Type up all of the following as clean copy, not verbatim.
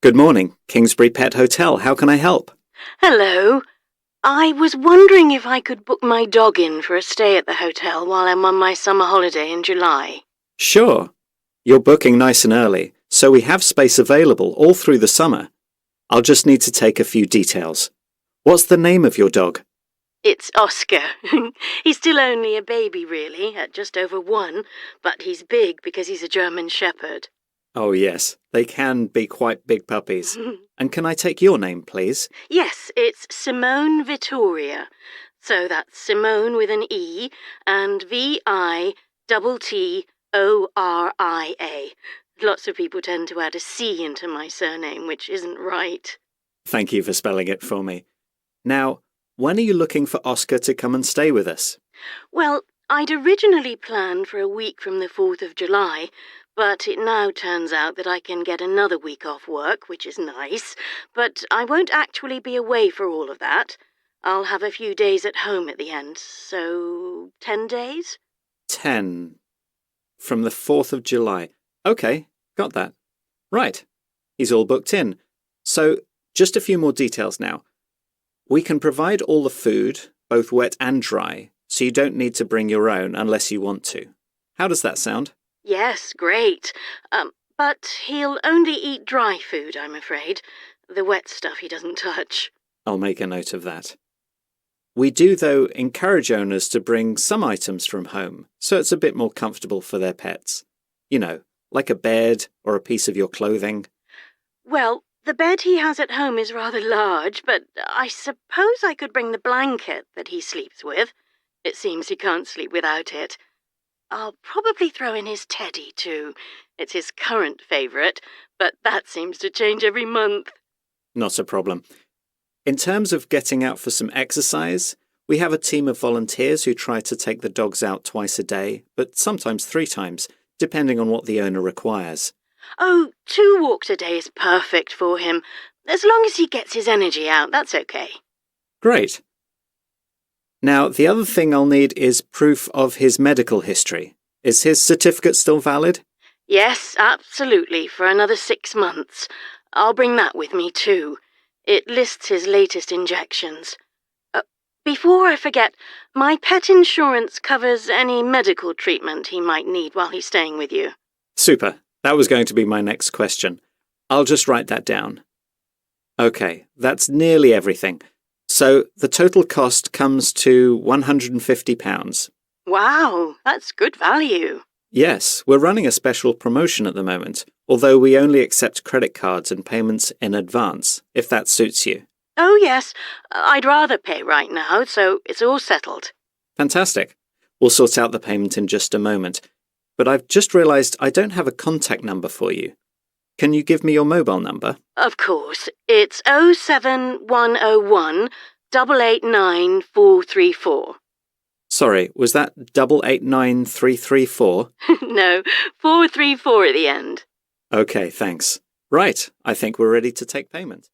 Good morning, Kingsbury Pet Hotel. How can I help? Hello. I was wondering if I could book my dog in for a stay at the hotel while I'm on my summer holiday in July. Sure. You're booking nice and early, so we have space available all through the summer. I'll just need to take a few details. What's the name of your dog? It's Oscar. He's still only a baby, really, at just over 1, but he's big because he's a German Shepherd. Oh, yes, they can be quite big puppies. And can I take your name, please? Yes, it's Simone Vittoria. So that's Simone with an E and Vittoria. Lots of people tend to add a C into my surname, which isn't right. Thank you for spelling it for me. Now, when are you looking for Oscar to come and stay with us? Well, I'd originally planned for a week from the 4th of July, but it now turns out that I can get another week off work, which is nice, but I won't actually be away for all of that. I'll have a few days at home at the end, so 10 days? 10. From the 4th of July. OK, got that. Right, he's all booked in. So, just a few more details now. We can provide all the food, both wet and dry, so you don't need to bring your own unless you want to. How does that sound? Yes, great. But he'll only eat dry food, I'm afraid. The wet stuff he doesn't touch. I'll make a note of that. We do, though, encourage owners to bring some items from home, so it's a bit more comfortable for their pets. You know, like a bed or a piece of your clothing. Well, the bed he has at home is rather large, but I suppose I could bring the blanket that he sleeps with. It seems he can't sleep without it. I'll probably throw in his teddy, too. It's his current favourite, but that seems to change every month. Not a problem. In terms of getting out for some exercise, we have a team of volunteers who try to take the dogs out twice a day, but sometimes 3 times, depending on what the owner requires. Oh, 2 walks a day is perfect for him. As long as he gets his energy out, that's okay. Great. Now, the other thing I'll need is proof of his medical history. Is his certificate still valid? Yes, absolutely, for another 6 months. I'll bring that with me, too. It lists his latest injections. Before I forget, my pet insurance covers any medical treatment he might need while he's staying with you. Super. That was going to be my next question. I'll just write that down. OK, that's nearly everything. So the total cost comes to £150. Wow, that's good value. Yes, we're running a special promotion at the moment, although we only accept credit cards and payments in advance, if that suits you. Oh, yes. I'd rather pay right now, so it's all settled. Fantastic. We'll sort out the payment in just a moment. But I've just realised I don't have a contact number for you. Can you give me your mobile number? Of course. It's 07101 889 434. Sorry, was that 889334? No, 434 at the end. OK, thanks. Right, I think we're ready to take payment.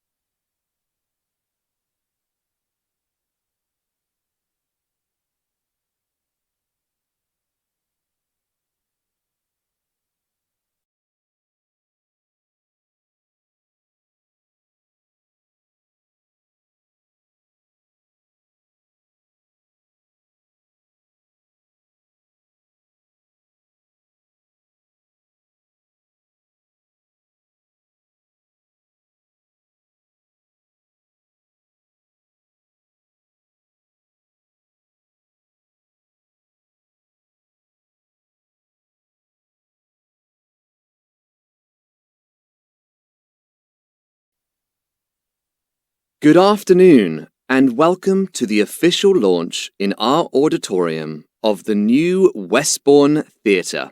Good afternoon, and welcome to the official launch in our auditorium of the new Westbourne Theatre,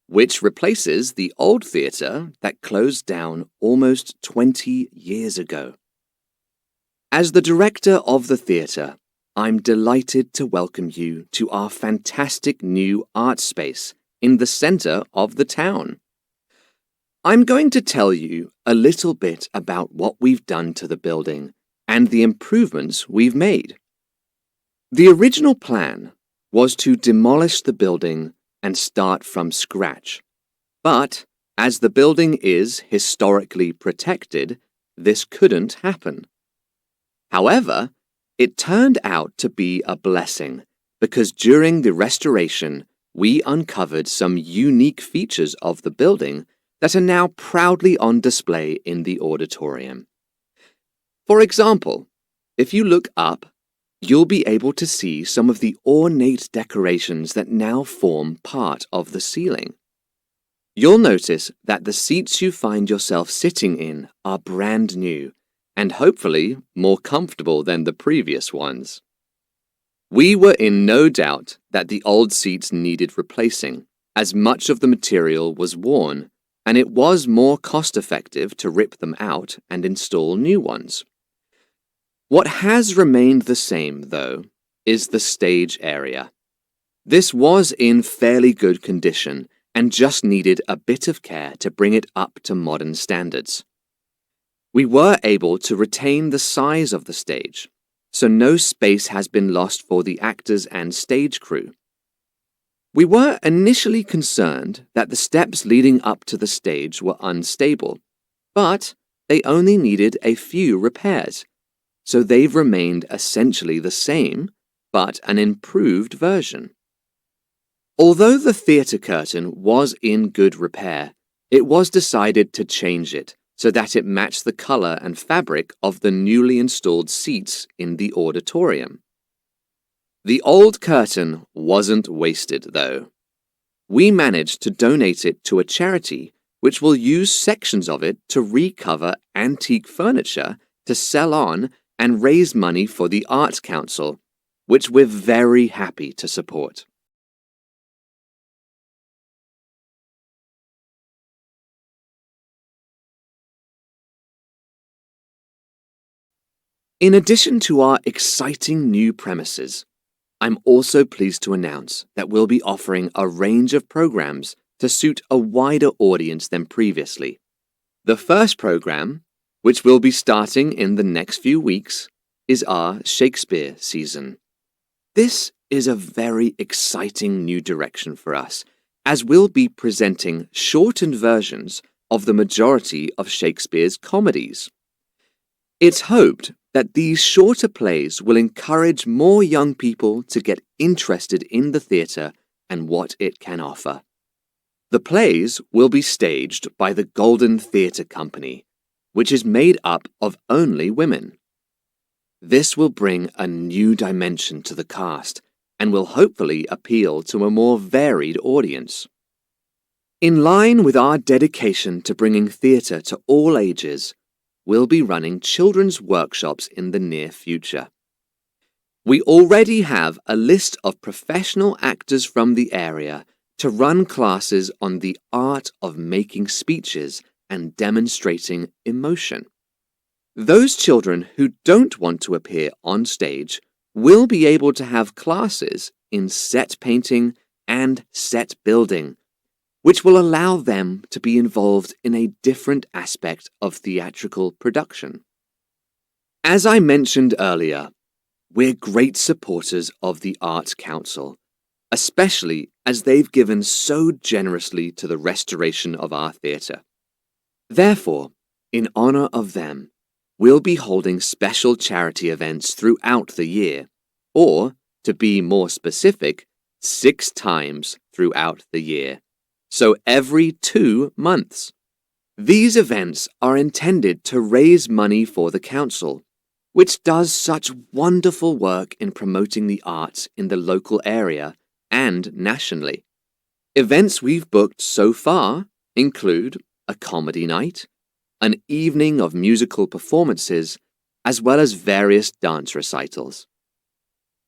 which replaces the old theatre that closed down almost 20 years ago. As the director of the theatre, I'm delighted to welcome you to our fantastic new art space in the centre of the town. I'm going to tell you a little bit about what we've done to the building and the improvements we've made. The original plan was to demolish the building and start from scratch, but As the building is historically protected, this couldn't happen. However, it turned out to be a blessing because during the restoration, we uncovered some unique features of the building that are now proudly on display in the auditorium. For example, if you look up, you'll be able to see some of the ornate decorations that now form part of the ceiling. You'll notice that the seats you find yourself sitting in are brand new and hopefully more comfortable than the previous ones. We were in no doubt that the old seats needed replacing, as much of the material was worn, and it was more cost-effective to rip them out and install new ones. What has remained the same, though, is the stage area. This was in fairly good condition and just needed a bit of care to bring it up to modern standards. We were able to retain the size of the stage, so no space has been lost for the actors and stage crew. We were initially concerned that the steps leading up to the stage were unstable, but they only needed a few repairs, so they've remained essentially the same, but an improved version. Although the theatre curtain was in good repair, it was decided to change it so that it matched the colour and fabric of the newly installed seats in the auditorium. The old curtain wasn't wasted, though. We managed to donate it to a charity which will use sections of it to recover antique furniture to sell on and raise money for the Arts Council, which we're very happy to support. In addition to our exciting new premises, I'm also pleased to announce that we'll be offering a range of programs to suit a wider audience than previously. The first program, which will be starting in the next few weeks, is our Shakespeare season. This is a very exciting new direction for us, as we'll be presenting shortened versions of the majority of Shakespeare's comedies. It's hoped that these shorter plays will encourage more young people to get interested in the theatre and what it can offer. The plays will be staged by the Golden Theatre Company, which is made up of only women. This will bring a new dimension to the cast and will hopefully appeal to a more varied audience. In line with our dedication to bringing theatre to all ages, we'll be running children's workshops in the near future. We already have a list of professional actors from the area to run classes on the art of making speeches and demonstrating emotion. Those children who don't want to appear on stage will be able to have classes in set painting and set building, which will allow them to be involved in a different aspect of theatrical production. As I mentioned earlier, we're great supporters of the Arts Council, especially as they've given so generously to the restoration of our theatre. Therefore, in honour of them, we'll be holding special charity events throughout the year, or, to be more specific, 6 times throughout the year. So every 2 months. These events are intended to raise money for the council, which does such wonderful work in promoting the arts in the local area and nationally. Events we've booked so far include a comedy night, an evening of musical performances, as well as various dance recitals.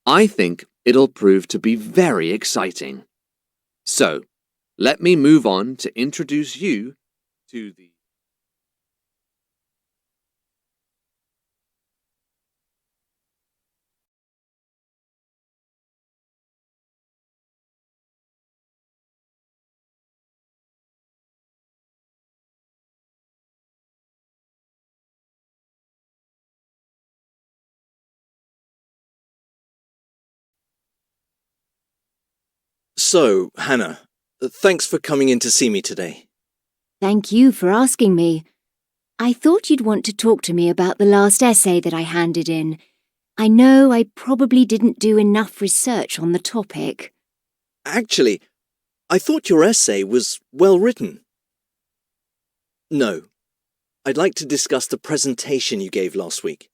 I think it'll prove to be very exciting. So, let me move on to introduce you to the... So, Hannah, thanks for coming in to see me today. Thank you for asking me. I thought you'd want to talk to me about the last essay that I handed in. I know I probably didn't do enough research on the topic. Actually, I thought your essay was well written. No, I'd like to discuss the presentation you gave last week,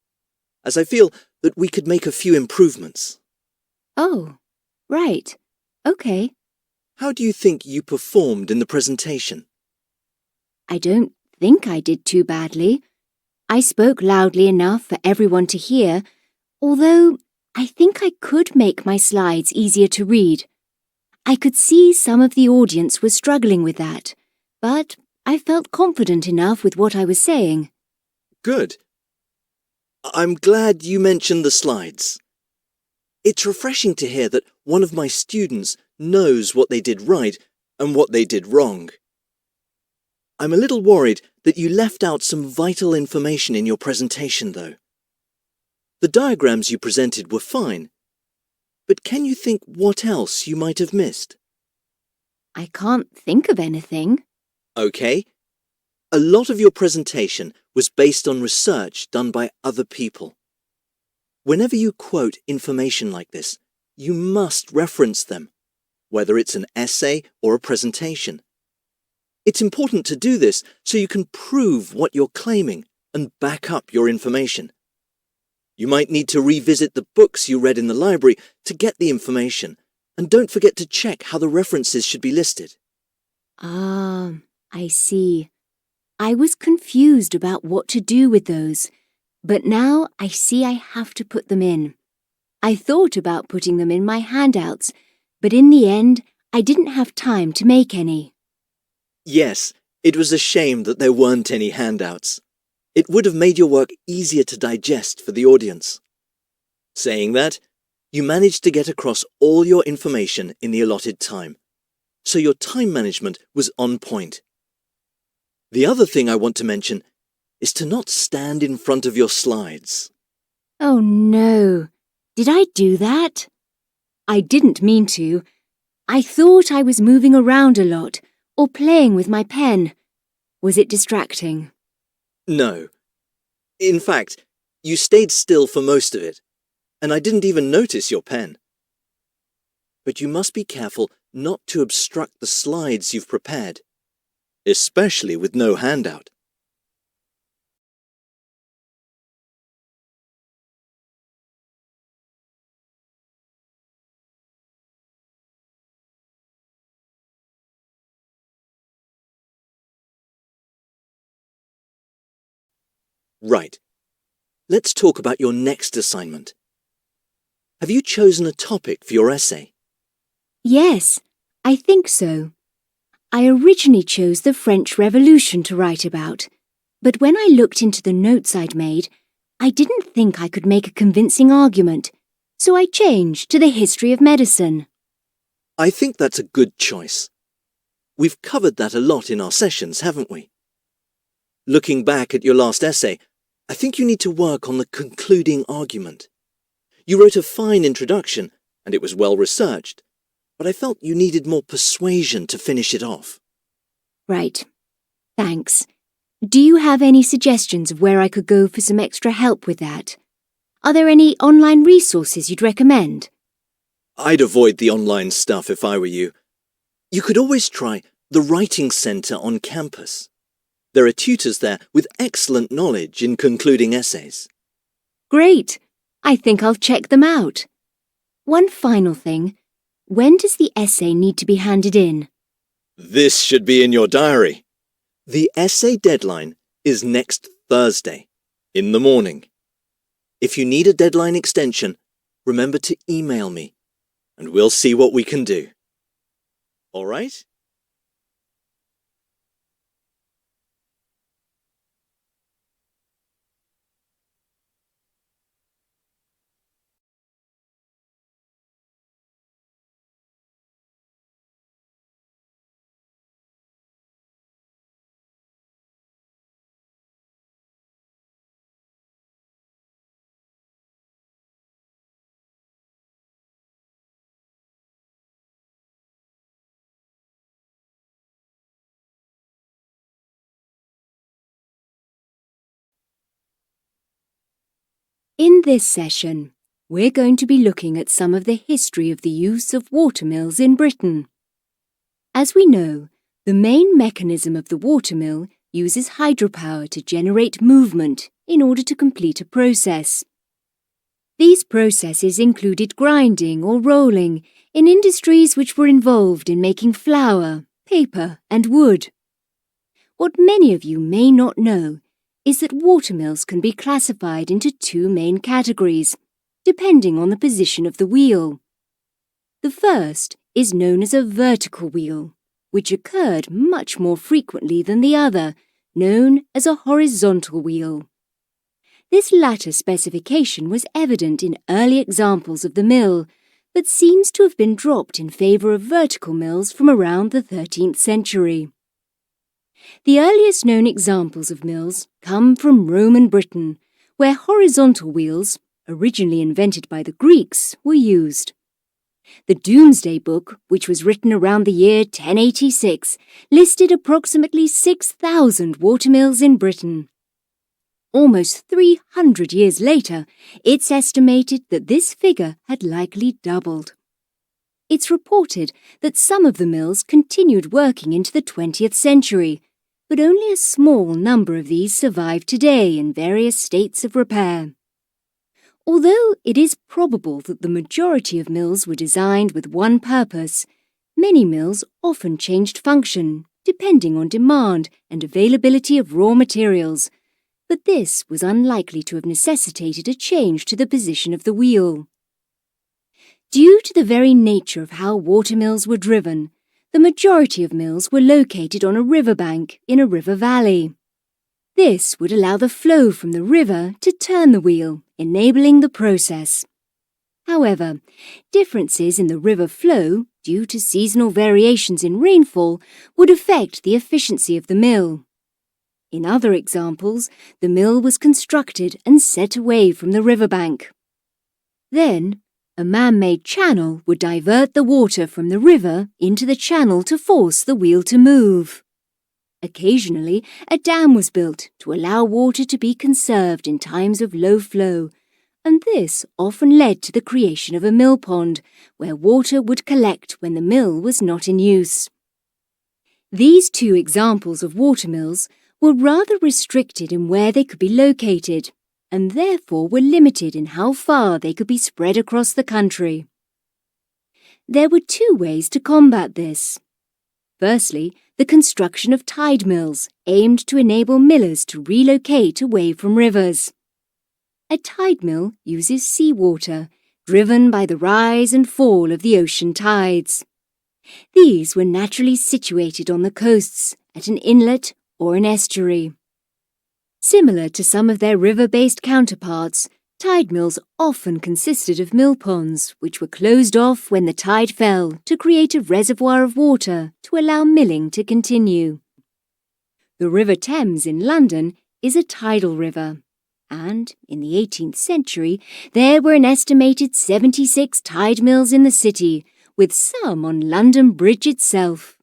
as I feel that we could make a few improvements. Oh, right. Okay. How do you think you performed in the presentation? I don't think I did too badly. I spoke loudly enough for everyone to hear, although I think I could make my slides easier to read. I could see some of the audience was struggling with that, but I felt confident enough with what I was saying. Good. I'm glad you mentioned the slides. It's refreshing to hear that one of my students knows what they did right and what they did wrong. I'm a little worried that you left out some vital information in your presentation, though. The diagrams you presented were fine, but can you think what else you might have missed? I can't think of anything. Okay. A lot of your presentation was based on research done by other people. Whenever you quote information like this, you must reference them, whether it's an essay or a presentation. It's important to do this so you can prove what you're claiming and back up your information. You might need to revisit the books you read in the library to get the information, and don't forget to check how the references should be listed. Ah, I see. I was confused about what to do with those, but now I see I have to put them in. I thought about putting them in my handouts, but in the end, I didn't have time to make any. Yes, it was a shame that there weren't any handouts. It would have made your work easier to digest for the audience. Saying that, you managed to get across all your information in the allotted time, so your time management was on point. The other thing I want to mention is to not stand in front of your slides. Oh no, did I do that? I didn't mean to. I thought I was moving around a lot or playing with my pen. Was it distracting? No. In fact, you stayed still for most of it, and I didn't even notice your pen. But you must be careful not to obstruct the slides you've prepared, especially with no handout. Right. Let's talk about your next assignment. Have you chosen a topic for your essay? Yes, I think so. I originally chose the French Revolution to write about, but when I looked into the notes I'd made, I didn't think I could make a convincing argument, so I changed to the history of medicine. I think that's a good choice. We've covered that a lot in our sessions, haven't we? Looking back at your last essay, I think you need to work on the concluding argument. You wrote a fine introduction, and it was well researched, but I felt you needed more persuasion to finish it off. Right. Thanks. Do you have any suggestions of where I could go for some extra help with that? Are there any online resources you'd recommend? I'd avoid the online stuff if I were you. You could always try the Writing Centre on campus. There are tutors there with excellent knowledge in concluding essays. Great. I think I'll check them out. One final thing. When does the essay need to be handed in? This should be in your diary. The essay deadline is next Thursday, in the morning. If you need a deadline extension, remember to email me, and we'll see what we can do. All right? In this session, we're going to be looking at some of the history of the use of watermills in Britain. As we know, the main mechanism of the watermill uses hydropower to generate movement in order to complete a process. These processes included grinding or rolling in industries which were involved in making flour, paper, and wood. What many of you may not know is that watermills can be classified into two main categories, depending on the position of the wheel. The first is known as a vertical wheel, which occurred much more frequently than the other, known as a horizontal wheel. This latter specification was evident in early examples of the mill, but seems to have been dropped in favour of vertical mills from around the 13th century. The earliest known examples of mills come from Roman Britain, where horizontal wheels, originally invented by the Greeks, were used. The Domesday Book, which was written around the year 1086, listed approximately 6,000 watermills in Britain. Almost 300 years later, it's estimated that this figure had likely doubled. It's reported that some of the mills continued working into the 20th century, but only a small number of these survive today in various states of repair. Although it is probable that the majority of mills were designed with one purpose, many mills often changed function, depending on demand and availability of raw materials, but this was unlikely to have necessitated a change to the position of the wheel. Due to the very nature of how watermills were driven, the majority of mills were located on a riverbank in a river valley. This would allow the flow from the river to turn the wheel, enabling the process. However, differences in the river flow, due to seasonal variations in rainfall, would affect the efficiency of the mill. In other examples, the mill was constructed and set away from the riverbank. Then, a man-made channel would divert the water from the river into the channel to force the wheel to move. Occasionally, a dam was built to allow water to be conserved in times of low flow, and this often led to the creation of a mill pond, where water would collect when the mill was not in use. These two examples of watermills were rather restricted in where they could be located, and therefore were limited in how far they could be spread across the country. There were two ways to combat this. Firstly, the construction of tide mills aimed to enable millers to relocate away from rivers. A tide mill uses seawater, driven by the rise and fall of the ocean tides. These were naturally situated on the coasts, at an inlet or an estuary. Similar to some of their river-based counterparts, tide mills often consisted of mill ponds, which were closed off when the tide fell to create a reservoir of water to allow milling to continue. The River Thames in London is a tidal river, and in the 18th century there were an estimated 76 tide mills in the city, with some on London Bridge itself.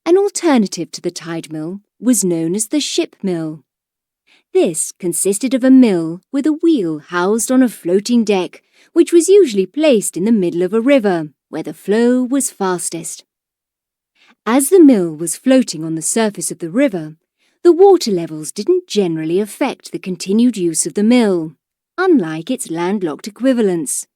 An alternative to the tide mill was known as the ship mill. This consisted of a mill with a wheel housed on a floating deck, which was usually placed in the middle of a river, where the flow was fastest. As the mill was floating on the surface of the river, the water levels didn't generally affect the continued use of the mill, unlike its landlocked equivalents.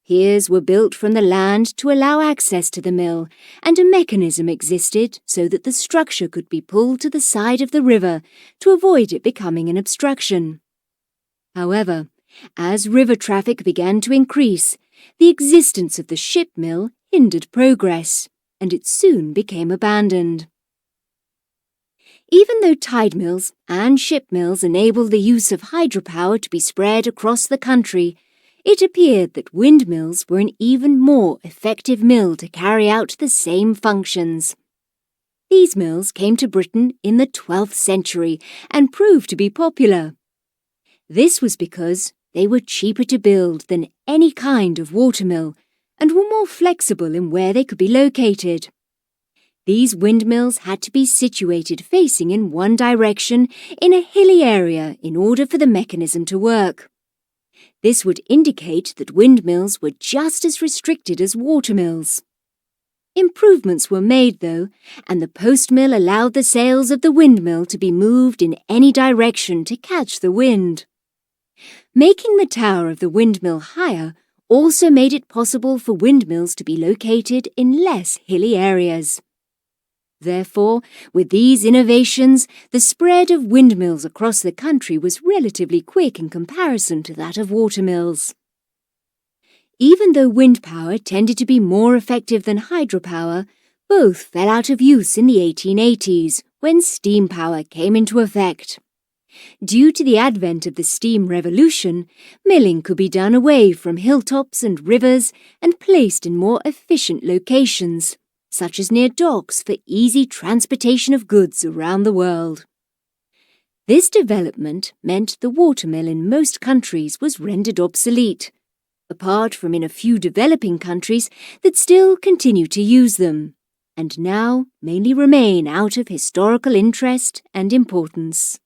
Piers were built from the land to allow access to the mill, and a mechanism existed so that the structure could be pulled to the side of the river to avoid it becoming an obstruction. However, as river traffic began to increase, the existence of the ship mill hindered progress, and it soon became abandoned. Even though tide mills and ship mills enabled the use of hydropower to be spread across the country, it appeared that windmills were an even more effective mill to carry out the same functions. These mills came to Britain in the 12th century and proved to be popular. This was because they were cheaper to build than any kind of watermill and were more flexible in where they could be located. These windmills had to be situated facing in one direction in a hilly area in order for the mechanism to work. This would indicate that windmills were just as restricted as watermills. Improvements were made, though, and the post mill allowed the sails of the windmill to be moved in any direction to catch the wind. Making the tower of the windmill higher also made it possible for windmills to be located in less hilly areas. Therefore, with these innovations, the spread of windmills across the country was relatively quick in comparison to that of watermills. Even though wind power tended to be more effective than hydropower, both fell out of use in the 1880s when steam power came into effect. Due to the advent of the steam revolution, milling could be done away from hilltops and rivers and placed in more efficient locations, such as near docks for easy transportation of goods around the world. This development meant the watermill in most countries was rendered obsolete, apart from in a few developing countries that still continue to use them, and now mainly remain out of historical interest and importance.